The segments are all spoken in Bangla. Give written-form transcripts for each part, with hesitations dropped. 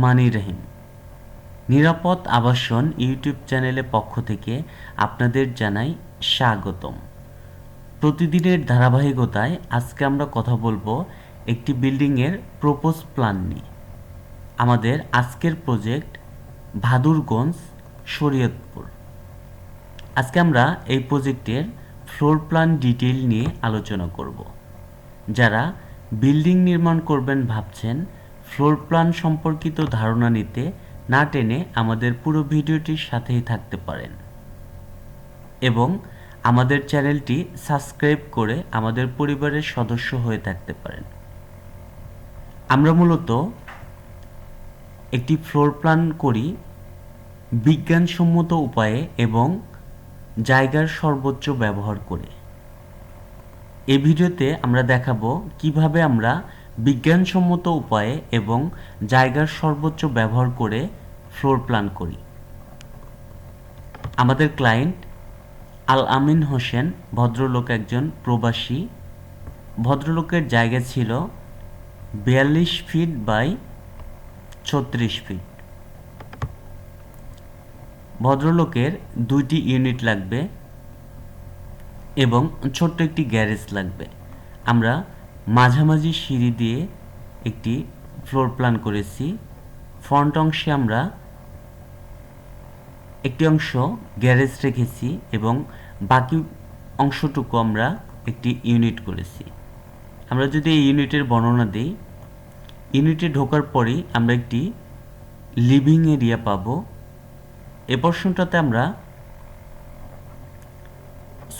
মানি রহিম নিরাপদ আবাসন ইউটিউব চ্যানেলের পক্ষ থেকে আপনাদের জানাই স্বাগতম। প্রতিদিনের ধারাবাহিকতায় আজকে আমরা কথা বলবো একটি বিল্ডিংয়ের প্রপোজ প্ল্যান নিয়ে। আমাদের আজকের প্রজেক্ট ভাদুরগঞ্জ, শরীয়তপুর। আজকে আমরা এই প্রজেক্টের ফ্লোর প্ল্যান ডিটেইল নিয়ে আলোচনা করব। যারা বিল্ডিং নির্মাণ করবেন ভাবছেন, ফ্লোর প্ল্যান সম্পর্কিত ধারণা নিতে না টেনে আমাদের পুরো ভিডিওটির সাথেই থাকতে পারেন এবং আমাদের চ্যানেলটি সাবস্ক্রাইব করে আমাদের পরিবারের সদস্য হয়ে থাকতে পারেন। আমরা মূলত একটি ফ্লোর প্ল্যান করি বিজ্ঞানসম্মত উপায়ে এবং জায়গার সর্বোচ্চ ব্যবহার করে। এই ভিডিওতে আমরা দেখাবো কিভাবে আমরা বিজ্ঞানসম্মত উপায়ে এবং জায়গার সর্বোচ্চ ব্যবহার করে ফ্লোর প্ল্যান করি। আমাদের ক্লায়েন্ট আল আমিন হোসেন ভদ্রলোক, একজন প্রবাসী। ভদ্রলোকের জায়গা ছিল ৪২ ফিট বাই ৩৬ ফিট। ভদ্রলোকের ২টি ইউনিট লাগবে এবং ছোট্ট একটি গ্যারেজ লাগবে। আমরা মাঝামাঝি সিঁড়ি দিয়ে একটি ফ্লোর প্ল্যান করেছি। ফ্রন্ট অংশে আমরা একটি অংশ গ্যারেজ রেখেছি এবং বাকি অংশটুকু আমরা একটি ইউনিট করেছি। আমরা যদি এই ইউনিটের বর্ণনা দিই, ইউনিটে ঢোকার পরেই আমরা একটি লিভিং এরিয়া পাবো। এ পোর্শনটাতে আমরা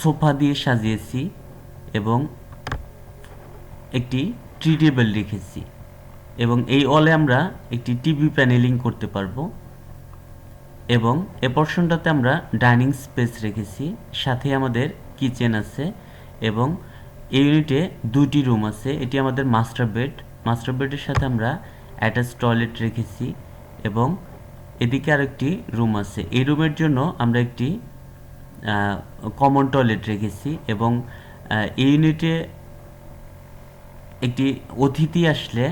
সোফা দিয়ে সাজিয়েছি এবং একটি ট্রি টেবিল রেখেছি এবং এই ওয়ালে আমরা একটি টিভি প্যানেলিং করতে পারবো এবং এ পোর্শনটাতে আমরা ডাইনিং স্পেস রেখেছি, সাথে আমাদের কিচেন আছে এবং এই ইউনিটে 2টি রুম আছে। এটি আমাদের মাস্টার বেড। মাস্টার বেডের সাথে আমরা অ্যাটাচ টয়লেট রেখেছি এবং এদিকে আরেকটি রুম আছে। এই রুমের জন্য আমরা একটি কমন টয়লেট রেখেছি এবং এই ইউনিটে একটি অতিথি আসলে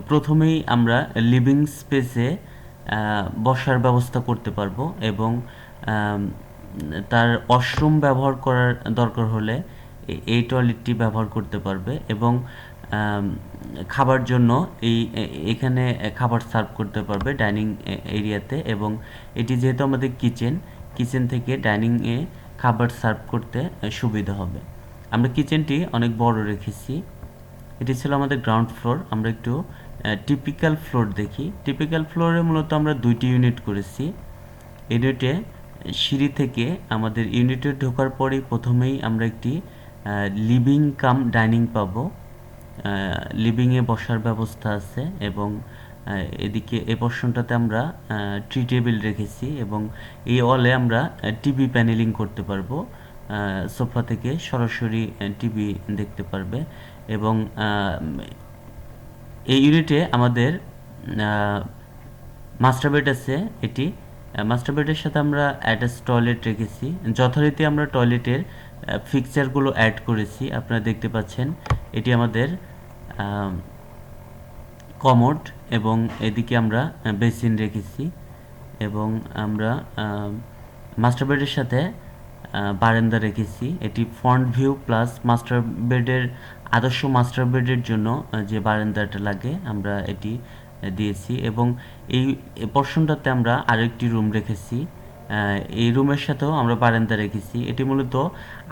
প্রথমেই আমরা লিভিং স্পেসে বসার ব্যবস্থা করতে পারবো এবং তার ওয়াশরুম ব্যবহার করার দরকার হলে এই টয়লেটটি ব্যবহার করতে পারবে এবং খাবার জন্য এখানে খাবার সার্ভ করতে পারবে ডাইনিং এরিয়াতে। এবং এটি যেহেতু আমাদের কিচেন থেকে ডাইনিংয়ে খাবার সার্ভ করতে সুবিধা হবে। আমরা কিচেনটি অনেক বড় রেখেছি। এটি ছিল আমাদের গ্রাউন্ড ফ্লোর। আমরা একটু টিপিক্যাল ফ্লোর দেখি। টিপিক্যাল ফ্লোরে মূলত আমরা 2টি ইউনিট করেছি। ইউনিটে সিঁড়ি থেকে আমাদের ইউনিটে ঢোকার পরেই প্রথমেই আমরা একটি লিভিং কাম ডাইনিং পাবো। লিভিংয়ে বসার ব্যবস্থা আছে এবং এদিকে এই পোর্শনটাতে আমরা ট্রি টেবিল রেখেছি এবং এই ওয়ালে আমরা টিভি প্যানেলিং করতে পারবো। সোফা থেকে সরাসরি টিভি দেখতে পারবে এবং এই ইউনিটে আমাদের মাস্টার বেড আছে। এটি মাস্টার বেডের সাথে আমরা অ্যাটাচ টয়লেট রেখেছি। যথারীতি আমরা টয়লেটের ফিক্সচারগুলো অ্যাড করেছি, আপনারা দেখতে পাচ্ছেন। এটি আমাদের কমোড এবং এদিকে আমরা বেসিন রেখেছি এবং আমরা মাস্টার বেডের সাথে বারান্দা রেখেছি। এটি ফ্রন্ট ভিউ প্লাস মাস্টার বেডের আদর্শ মাস্টার বেডের জন্য যে বারান্দাটা লাগে আমরা এটি দিয়েছি এবং এই পোর্শনটাতে আমরা আরেকটি রুম রেখেছি। এই রুমের সাথেও আমরা বারান্দা রেখেছি। এটি মূলত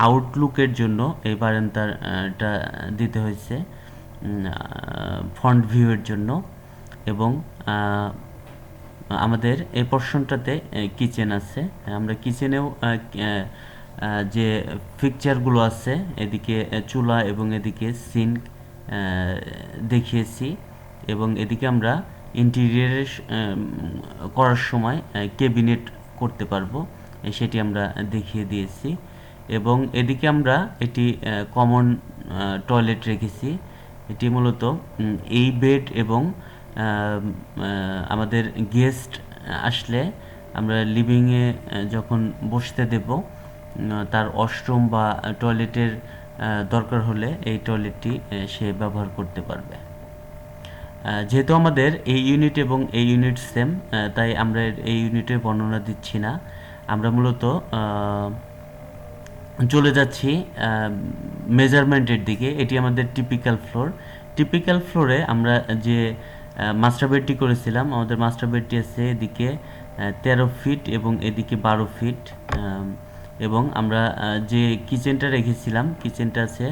আউটলুকের জন্য এই বারান্দাটা দিতে হয়েছে, ফ্রন্ট ভিউয়ের জন্য। এবং আমাদের এই পোর্শনটাতে কিচেন আছে। আমরা কিচেনেও যে ফিকচারগুলো আছে, এদিকে চুলা এবং এদিকে সিঙ্ক দেখিয়েছি এবং এদিকে আমরা ইন্টেরিয়রের করার সময় ক্যাবিনেট করতে পারবো, সেটি আমরা দেখিয়ে দিয়েছি। এবং এদিকে আমরা এটি কমন টয়লেট রেখেছি। এটি মূলত এই বেড এবং আমাদের গেস্ট আসলে আমরা লিভিংয়ে যখন বসতে দেব, তার ওয়াশরুম বা টয়লেটের দরকার হলে এই টয়লেটটি সে ব্যবহার করতে পারবে। যেহেতু আমাদের এই ইউনিট এবং এই ইউনিট সেম, তাই আমরা এই ইউনিটের বর্ণনা দিচ্ছি না। আমরা মূলত চলে যাচ্ছি মেজারমেন্টের দিকে। এটি আমাদের টিপিক্যাল ফ্লোর। টিপিক্যাল ফ্লোরে আমরা যে মাস্টার বেডটি করেছিলাম, আমাদের মাস্টার বেডটি আছে এদিকে 13 ফিট এবং এদিকে 12 ফিট। এবং আমরা যে কিচেনটা রেখেছিলাম, কিচেনটা আছে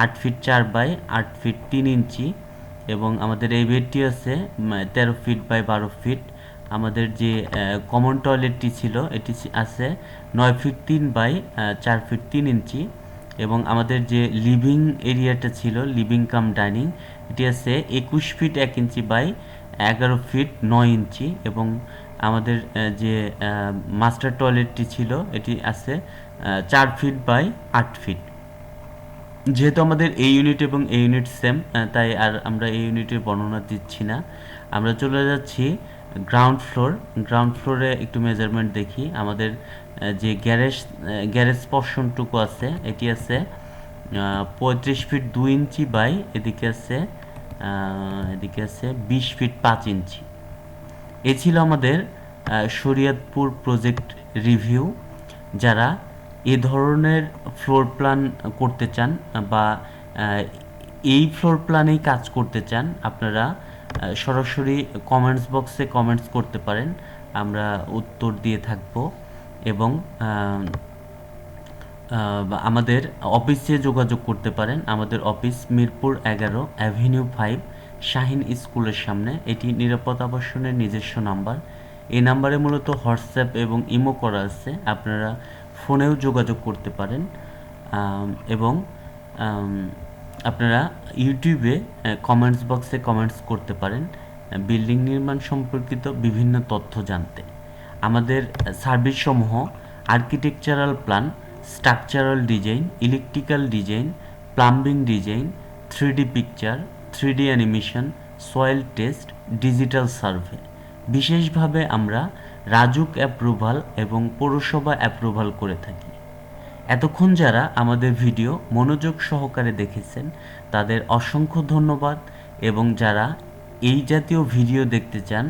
8 ফিট 4 বাই 8 ফিট 3 ইঞ্চি। এবং আমাদের এই বেডটি আছে 13 ফিট বাই 12 ফিট। আমাদের যে কমন টয়লেটটি ছিল এটি আছে 9 ফিট 3 বাই 4 ফিট 3 ইঞ্চি। এবং আমাদের যে লিভিং এরিয়াটা ছিল, লিভিং কাম ডাইনিং, এটি আছে 21 ফিট 1 ইঞ্চি বাই 11 ফিট 9 ইঞ্চি। এবং আমাদের যে মাস্টার টয়লেটটি ছিল এটি আছে 4 ফিট বাই 8 ফিট। যেহেতু আমাদের এই ইউনিট এবং এই ইউনিট সেম, তাই আর আমরা এই ইউনিটের বর্ণনা দিচ্ছি না। আমরা চলে যাচ্ছি গ্রাউন্ড ফ্লোর। গ্রাউন্ড ফ্লোরে একটু মেজারমেন্ট দেখি। আমাদের যে গ্যারেজ পোর্শনটুকু আছে এটি আছে 35 ফিট 2 ইঞ্চি বাই এদিকে আছে 20 ফিট 5 ইঞ্চি। এ ছিল আমাদের শরীয়তপুর প্রজেক্ট রিভিউ। যারা এ ধরনের ফ্লোর প্ল্যান করতে চান বা এই ফ্লোর প্ল্যানেই কাজ করতে চান, আপনারা সরাসরি কমেন্টস বক্সে কমেন্টস করতে পারেন, আমরা উত্তর দিয়ে থাকব। এবং আমাদের অফিসে যোগাযোগ করতে পারেন। আমাদের অফিস মিরপুর 11 অ্যাভিনিউ 5 শাহিন স্কুলের সামনে। এটি নিরাপদ আবাসনের নিজস্ব নাম্বার। এই নাম্বারে মূলত হোয়াটসঅ্যাপ এবং ইমো করা আছে, আপনারা ফোনেও যোগাযোগ করতে পারেন। এবং আপনারা ইউটিউবে কমেন্টস বক্সে কমেন্টস করতে পারেন বিল্ডিং নির্মাণ সম্পর্কিত বিভিন্ন তথ্য জানতে। আমাদের সার্ভিসসমূহ architectural plan, structural design, electrical design, plumbing design, 3D picture, 3D animation, soil test, digital survey. বিশেষভাবে আমরা রাজুক অ্যাপ্রুভাল এবং পৌরসভা অ্যাপ্রুভাল করে থাকি। এতক্ষণ যারা আমাদের ভিডিও মনোযোগ সহকারে দেখেছেন তাদের অসংখ্য ধন্যবাদ। এবং যারা এই জাতীয় ভিডিও দেখতে চান,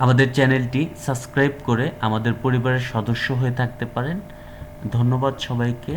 আমাদের চ্যানেলটি সাবস্ক্রাইব করে আমাদের পরিবারের সদস্য হয়ে থাকতে পারেন। ধন্যবাদ সবাইকে।